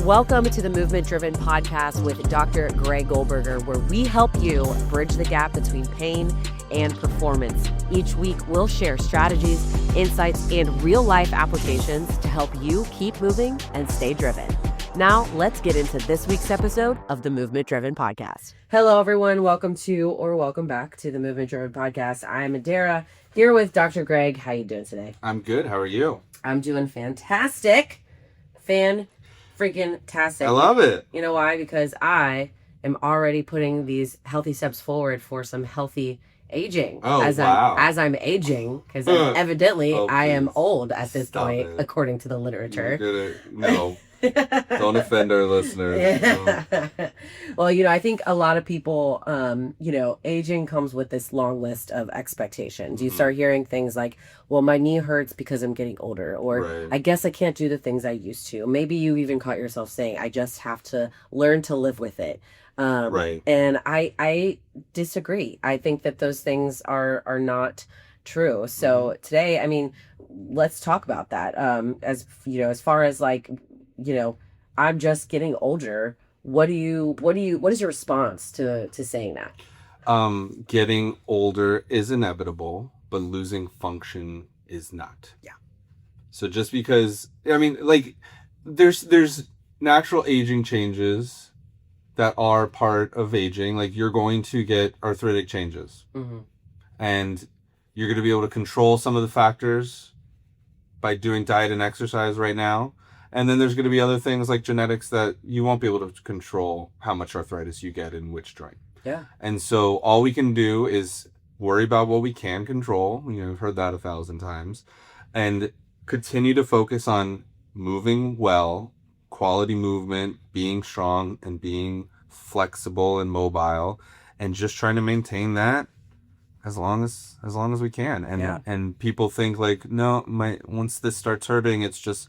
Welcome to the Movement Driven Podcast with Dr. Greg Goldberger, where we help you bridge the gap between pain and performance. Each week, we'll share strategies, insights, and real-life applications to help you keep moving and stay driven. Now, let's get into this week's episode of the Movement Driven Podcast. Hello, everyone. Welcome back to the Movement Driven Podcast. I'm Adara, here with Dr. Greg. How you doing today? I'm good. How are you? I'm doing fantastic. Freaking-tastic. I love it. You know why? Because I am already putting these healthy steps forward for some healthy aging. As I'm aging, because evidently I am old at this point, according to the literature. No. Don't offend our listeners. No. Well, I think a lot of people, aging comes with this long list of expectations. You start hearing things like, well, my knee hurts because I'm getting older, or I guess I can't do the things I used to. Maybe you even caught yourself saying, I just have to learn to live with it. And I disagree. I think that those things are not true. So today, let's talk about that. As far as I'm just getting older. What is your response to saying that? Getting older is inevitable, but losing function is not. Yeah. So just because, there's natural aging changes that are part of aging. Like, you're going to get arthritic changes. Mm-hmm. And you're going to be able to control some of the factors by doing diet and exercise right now. And then there's going to be other things like genetics that you won't be able to control how much arthritis you get in which joint. Yeah. And so all we can do is worry about what we can control. We've heard that 1,000 times. And continue to focus on moving well, quality movement, being strong and being flexible and mobile, and just trying to maintain that as long as we can. And people think like, no, once this starts hurting, it's just...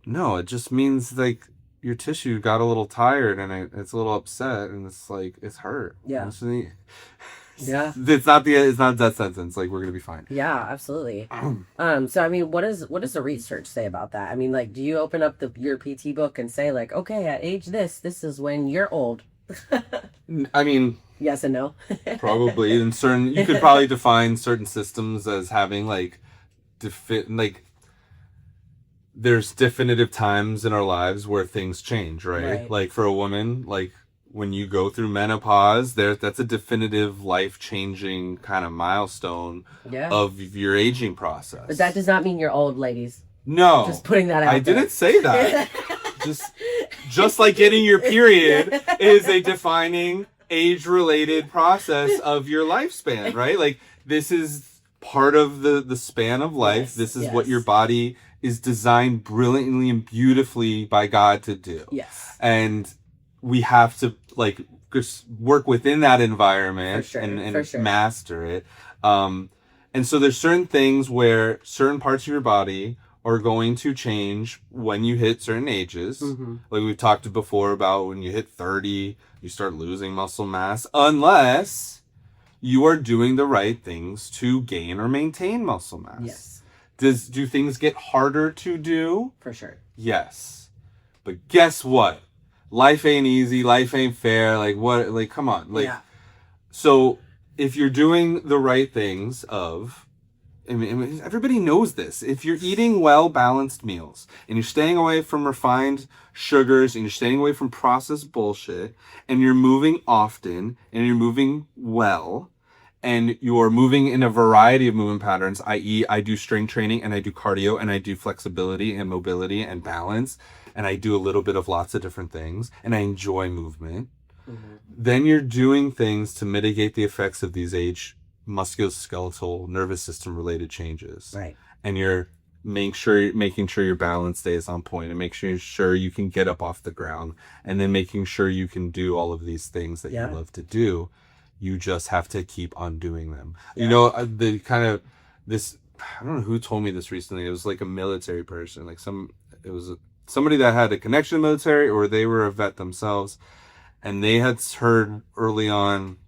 No, it just means like your tissue got a little tired and it's a little upset and it's like it's hurt. Yeah. Yeah. It's not a death sentence. Like, we're gonna be fine. Yeah, absolutely. So what does the research say about that? Do you open up your PT book and say like, okay, at age this is when you're old? Yes and no. Probably. You could probably define certain systems as having there's definitive times in our lives where things change, right? Like for a woman, like when you go through menopause, that's a definitive life-changing kind of milestone of your aging process. But that does not mean you're old, ladies. No. Just putting that out I didn't say that. just like getting your period is a defining age-related process of your lifespan, right? Like, this is part of the span of life. Yes, this is what your body is designed brilliantly and beautifully by God to do. Yes. And we have to just work within that environment and master it. And so there's certain things where certain parts of your body are going to change when you hit certain ages. Mm-hmm. Like we've talked before about when you hit 30, you start losing muscle mass, unless you are doing the right things to gain or maintain muscle mass. Yes. Do things get harder to do? For sure. Yes. But guess what? Life ain't easy. Life ain't fair. Come on. So if you're doing the right things everybody knows this. If you're eating well-balanced meals and you're staying away from refined sugars and you're staying away from processed bullshit and you're moving often and you're moving well, and you're moving in a variety of movement patterns, i.e. I do strength training and I do cardio and I do flexibility and mobility and balance, and I do a little bit of lots of different things, and I enjoy movement, then you're doing things to mitigate the effects of these musculoskeletal nervous system related changes. Right. And you're making sure your balance stays on point and making sure you can get up off the ground, and then making sure you can do all of these things that you love to do. You just have to keep on doing them. Yeah. I don't know who told me this recently. It was like a military person, it was somebody that had a connection to the military, or they were a vet themselves. And they had heard early on,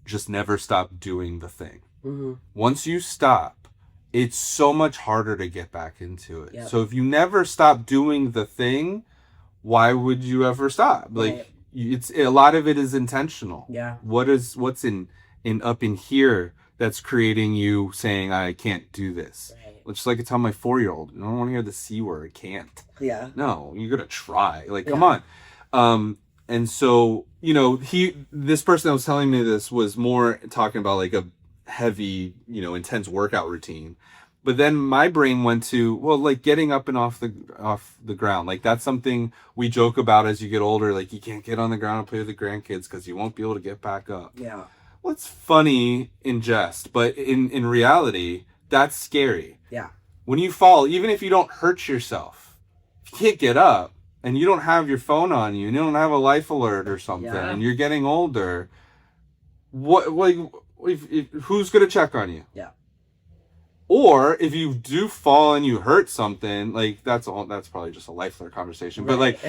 just never stop doing the thing. Mm-hmm. Once you stop, it's so much harder to get back into it. Yep. So if you never stop doing the thing, why would you ever stop? Like, it's a lot of it is intentional. Yeah. What's in up in here that's creating you saying I can't do this? Right. Just like I tell my 4-year-old, I don't want to hear the C word. Can't. Yeah. No, you're gonna try. Like, come on. And so, you know, this person that was telling me this was more talking about like a heavy, you know, intense workout routine. But then my brain went to, well, like getting up and off the ground. Like that's something we joke about as you get older. Like you can't get on the ground and play with the grandkids because you won't be able to get back up. Yeah. Well, it's funny in jest, but in reality, that's scary. Yeah. When you fall, even if you don't hurt yourself, if you can't get up and you don't have your phone on you and you don't have a life alert or something and you're getting older, who's going to check on you? Yeah. Or if you do fall and you hurt something, like that's probably just a life alert conversation. But like,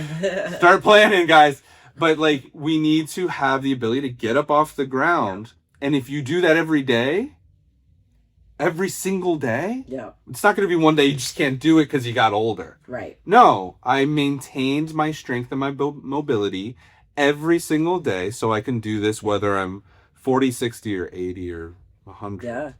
start planning, guys. But like, we need to have the ability to get up off the ground. Yeah. And if you do that every day, every single day, it's not going to be one day you just can't do it because you got older. Right. No, I maintained my strength and my mobility every single day so I can do this whether I'm 40, 60, or 80 or 100. Yeah.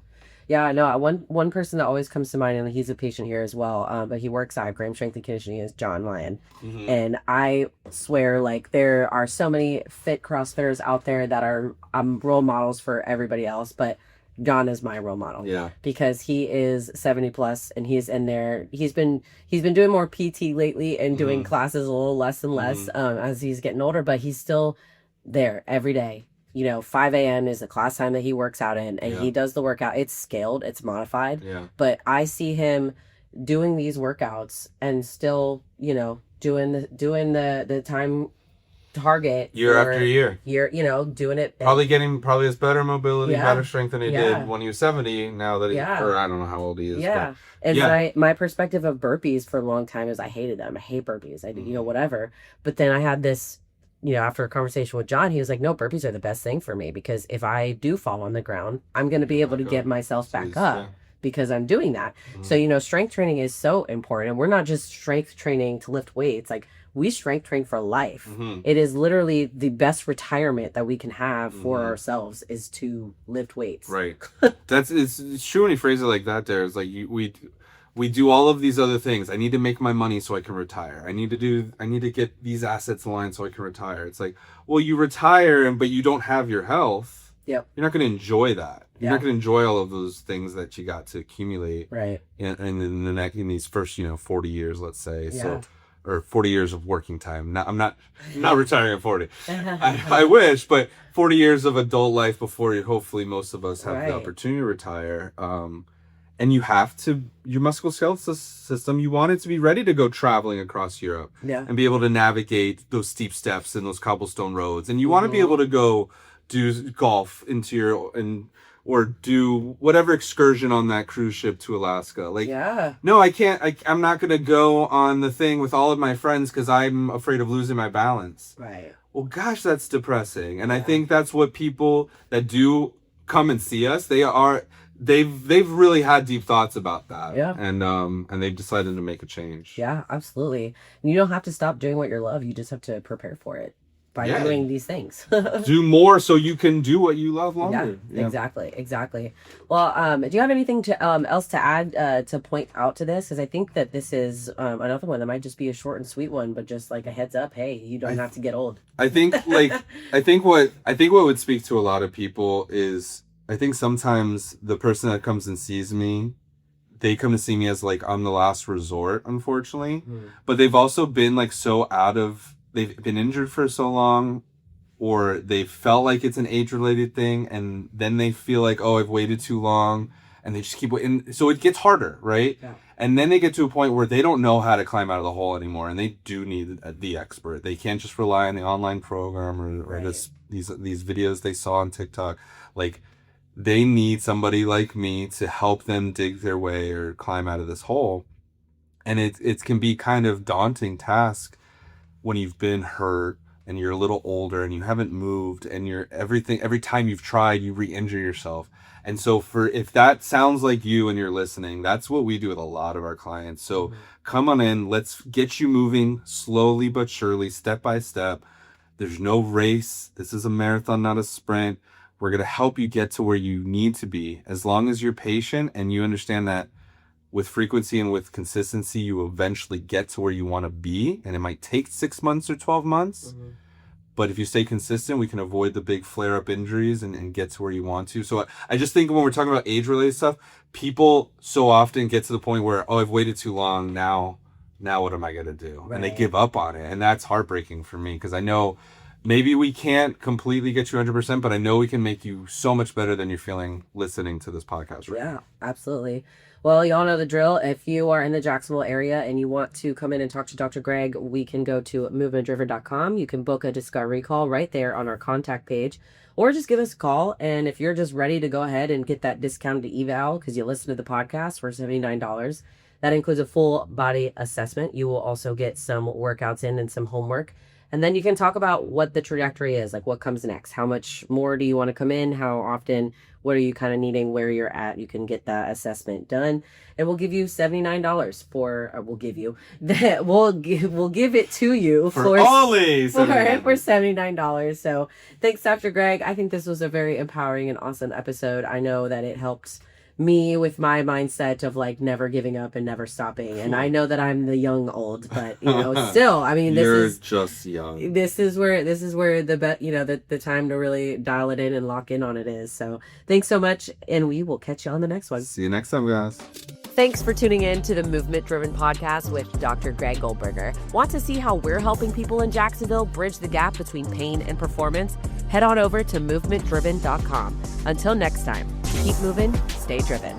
Yeah, I know. One person that always comes to mind, and he's a patient here as well, but he works at Graham Strength and Conditioning, is John Lyon. Mm-hmm. And I swear, like, there are so many fit CrossFitters out there that are role models for everybody else, but John is my role model. Yeah. Because he is 70 plus and he's in there. He's been doing more PT lately and doing classes a little less and less as he's getting older, but he's still there every day. You know, 5 a.m. is the class time that he works out in, and he does the workout. It's scaled, it's modified. Yeah. But I see him doing these workouts and still, you know, doing the time target year after year, you know, doing it. Probably his better mobility, better strength than he did when he was 70. Now that or I don't know how old he is. Yeah. But, and my perspective of burpees for a long time is I hated them. I hate burpees. I do, you know, whatever. But then I had this, you know, after a conversation with John, he was like, no, burpees are the best thing for me because if I do fall on the ground, I'm going to be able to get myself back up because I'm doing that. So, you know, strength training is so important. We're not just strength training to lift weights. Like, we strength train for life. It is literally the best retirement that we can have for ourselves is to lift weights. Right. It's true when you phrase it like that. There, it's like we do all of these other things. I need to make my money so I can retire. I need to get these assets aligned so I can retire. It's like, well, you retire but you don't have your health. Yep. You're not going to enjoy that. You're not going to enjoy all of those things that you got to accumulate. Right. In these first, 40 years, let's say. Yeah. So, or 40 years of working time. I'm not retiring at 40. I wish, but 40 years of adult life before hopefully most of us have the opportunity to retire. And you have to, your musculoskeletal system, you want it to be ready to go traveling across Europe and be able to navigate those steep steps and those cobblestone roads. And you want to be able to go do golf or do whatever excursion on that cruise ship to Alaska. Like, no, I can't, I'm not going to go on the thing with all of my friends because I'm afraid of losing my balance. Right. Well, gosh, that's depressing. And I think that's what people that do come and see us, they've really had deep thoughts about that. Yeah. And they've decided to make a change. Yeah, absolutely. And you don't have to stop doing what you love. You just have to prepare for it by doing these things. Do more so you can do what you love longer. Yeah. Exactly. Well, do you have anything else to add to point out to this? Because I think that this is another one that might just be a short and sweet one, but just like a heads up. Hey, you don't have to get old. I think what would speak to a lot of people is, I think sometimes the person that comes and sees me, they come to see me as like I'm the last resort, unfortunately. But they've also been like they've been injured for so long, or they felt like it's an age-related thing, and then they feel like, oh, I've waited too long, and they just keep waiting. So it gets harder, right? Yeah. And then they get to a point where they don't know how to climb out of the hole anymore, and they do need the expert. They can't just rely on the online program or these videos they saw on TikTok. Like, they need somebody like me to help them dig their way or climb out of this hole. And it can be kind of daunting task when you've been hurt and you're a little older and you haven't moved and every time you've tried, you re-injure yourself. And so if that sounds like you and you're listening, that's what we do with a lot of our clients. So come on in, let's get you moving slowly but surely, step by step. There's no race. This is a marathon, not a sprint. We're going to help you get to where you need to be. As long as you're patient and you understand that with frequency and with consistency, you will eventually get to where you want to be. And it might take 6 months or 12 months. But if you stay consistent, we can avoid the big flare-up injuries and get to where you want to. So I just think when we're talking about age-related stuff, people so often get to the point where, oh, I've waited too long. Now what am I going to do? Right. And they give up on it. And that's heartbreaking for me because I know maybe we can't completely get you 100%, but I know we can make you so much better than you're feeling listening to this podcast right now. Absolutely. Well, y'all know the drill. If you are in the Jacksonville area and you want to come in and talk to Dr. Greg, we can go to movementdriven.com. You can book a discovery call right there on our contact page, or just give us a call. And if you're just ready to go ahead and get that discounted eval because you listen to the podcast for $79, that includes a full body assessment. You will also get some workouts in and some homework. And then you can talk about what the trajectory is, like what comes next. How much more do you want to come in? How often? What are you kind of needing? Where you're at? You can get that assessment done. And we'll give you $79 we'll give it to you for only $79. So thanks, Dr. Greg. I think this was a very empowering and awesome episode. I know that it helped me with my mindset of like never giving up and never stopping. And I know that I'm the young old, but still, I mean, you're just young. This is where the time to really dial it in and lock in on it is. So thanks so much. And we will catch you on the next one. See you next time, guys. Thanks for tuning in to the Movement Driven Podcast with Dr. Greg Goldberger. Want to see how we're helping people in Jacksonville bridge the gap between pain and performance? Head on over to movementdriven.com. Until next time, keep moving, stay driven.